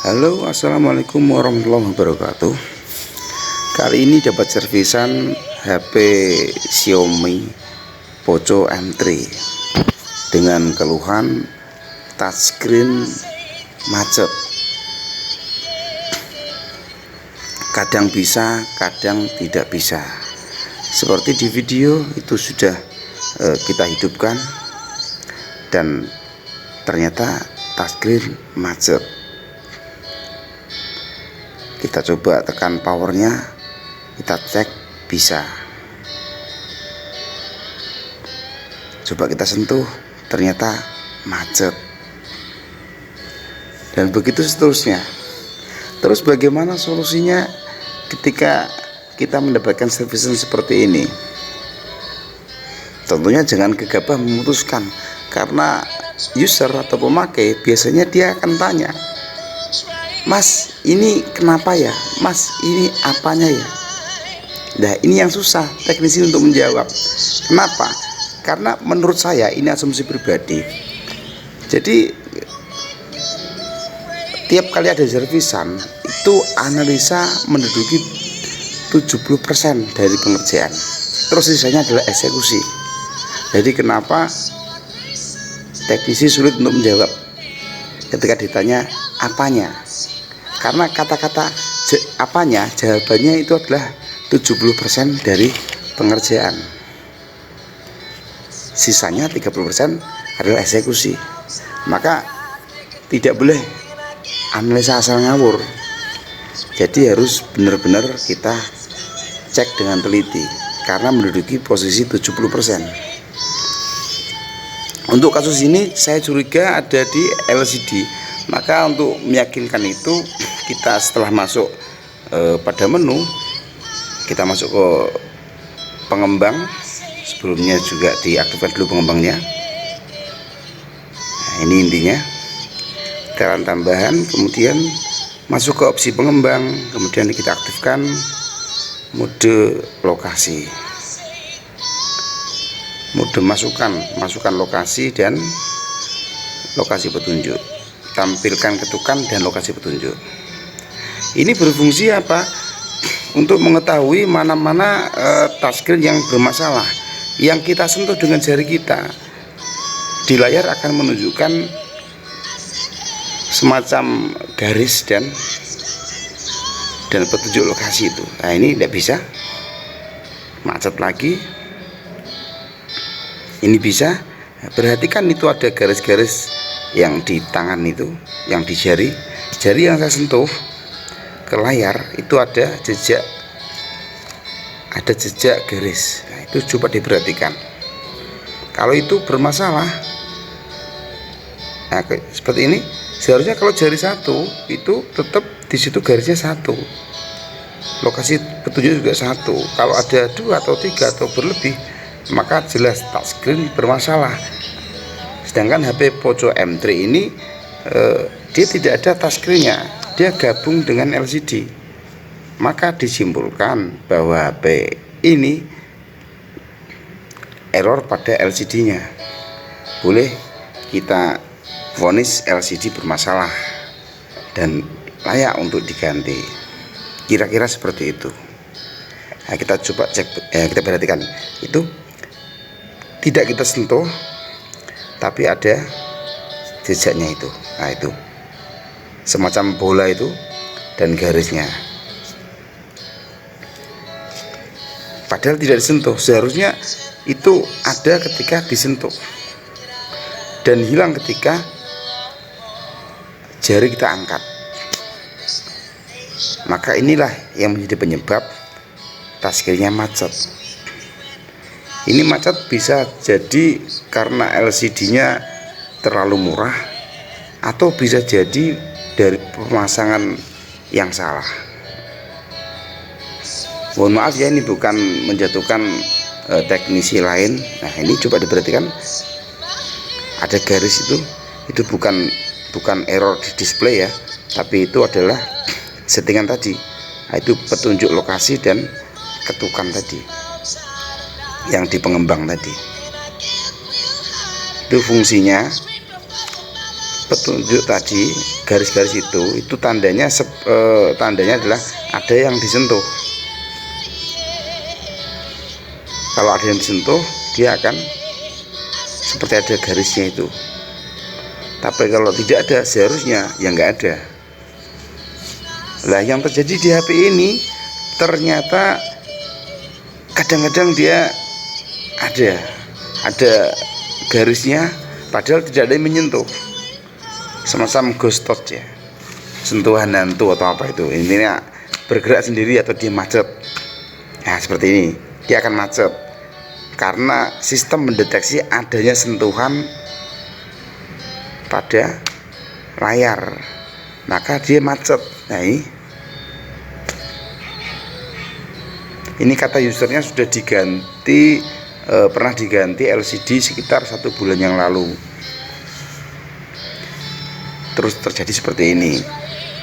Halo, assalamualaikum warahmatullahi wabarakatuh. Kali ini dapat servisan HP Xiaomi Poco M3 dengan keluhan touchscreen macet. Kadang bisa, kadang tidak bisa. Seperti di video itu sudah kita hidupkan dan ternyata touchscreen macet. Kita coba tekan powernya, kita cek bisa. Coba kita sentuh, ternyata macet. Dan begitu seterusnya. Terus bagaimana solusinya ketika kita mendapatkan servisan seperti ini? Tentunya jangan gegabah memutuskan, karena user atau pemakai biasanya dia akan tanya, "Mas, ini kenapa ya? Mas, ini apanya ya?" Nah, ini yang susah teknisi untuk menjawab. Kenapa? Karena menurut saya ini asumsi pribadi. Jadi tiap kali ada servisan itu analisa menduduki 70% dari pengerjaan. Terus sisanya adalah eksekusi. Jadi kenapa teknisi sulit untuk menjawab ketika ditanya apanya? Karena kata-kata apanya, jawabannya itu adalah 70% dari pengerjaan. Sisanya 30% adalah eksekusi. Maka tidak boleh analisa asal ngawur. Jadi harus benar-benar kita cek dengan teliti, karena menduduki posisi 70%. Untuk kasus ini saya curiga ada di LCD. Maka untuk meyakinkan itu, kita setelah masuk pada menu, kita masuk ke pengembang. Sebelumnya juga diaktifkan dulu pengembangnya. Nah, ini intinya. Teran tambahan, kemudian masuk ke opsi pengembang, kemudian kita aktifkan mode lokasi, mode masukkan lokasi dan lokasi petunjuk. Tampilkan ketukan dan lokasi petunjuk. Ini berfungsi apa? Untuk mengetahui mana-mana touchscreen yang bermasalah, yang kita sentuh dengan jari kita. Di layar akan menunjukkan semacam garis dan petunjuk lokasi itu. Nah, ini tidak bisa, macet lagi. Ini bisa. Perhatikan itu ada garis-garis yang di tangan itu, yang di jari yang saya sentuh ke layar itu ada jejak garis. Nah, itu coba diperhatikan. Kalau itu bermasalah, nah, seperti ini, seharusnya kalau jari satu itu tetap di situ garisnya satu, lokasi petunjuk juga satu. Kalau ada 2 atau 3 atau berlebih, maka jelas touchscreen bermasalah. Sedangkan HP Poco M3 ini dia tidak ada touchscreen-nya, dia gabung dengan LCD. Maka disimpulkan bahwa HP ini error pada LCD-nya. Boleh kita vonis LCD bermasalah dan layak untuk diganti. Kira-kira seperti itu. Nah, kita coba cek, kita perhatikan itu tidak kita sentuh, tapi ada jejaknya itu. Nah, itu semacam bola itu dan garisnya. Padahal tidak disentuh. Seharusnya itu ada ketika disentuh dan hilang ketika jari kita angkat. Maka inilah yang menjadi penyebab touchscreen-nya macet. Ini macet bisa jadi karena LCD-nya terlalu murah, atau bisa jadi dari pemasangan yang salah. Mohon maaf ya, ini bukan menjatuhkan teknisi lain. Nah, ini coba diperhatikan, ada garis itu bukan error di display ya, tapi itu adalah settingan tadi. Nah, itu petunjuk lokasi dan ketukan tadi yang di pengembang tadi. Itu fungsinya petunjuk tadi, garis-garis itu tandanya tandanya adalah ada yang disentuh. Kalau ada yang disentuh, dia akan seperti ada garisnya itu. Tapi kalau tidak ada, seharusnya ya nggak ada. Lah yang terjadi di HP ini ternyata kadang-kadang dia ada garisnya, padahal tidak ada yang menyentuh. Semacam ghost touch ya, sentuhan hantu atau apa itu. Intinya bergerak sendiri atau dia macet. Nah seperti ini, dia akan macet karena sistem mendeteksi adanya sentuhan pada layar, maka dia macet. Nah ini kata usernya sudah diganti, pernah diganti LCD sekitar 1 bulan yang lalu. Terus terjadi seperti ini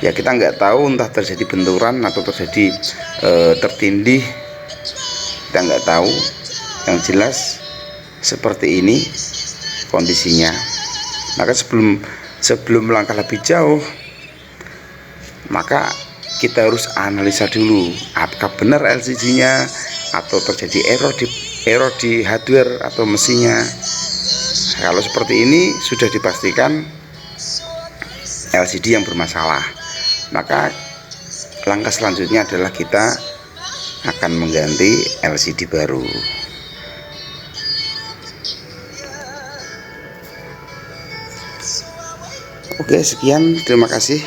ya, kita nggak tahu entah terjadi benturan atau terjadi tertindih, kita nggak tahu. Yang jelas seperti ini kondisinya. Maka sebelum melangkah lebih jauh, maka kita harus analisa dulu apakah benar LCD-nya atau terjadi error di hardware atau mesinnya. Kalau seperti ini sudah dipastikan LCD yang bermasalah, maka langkah selanjutnya adalah kita akan mengganti LCD baru. Oke, sekian, terima kasih.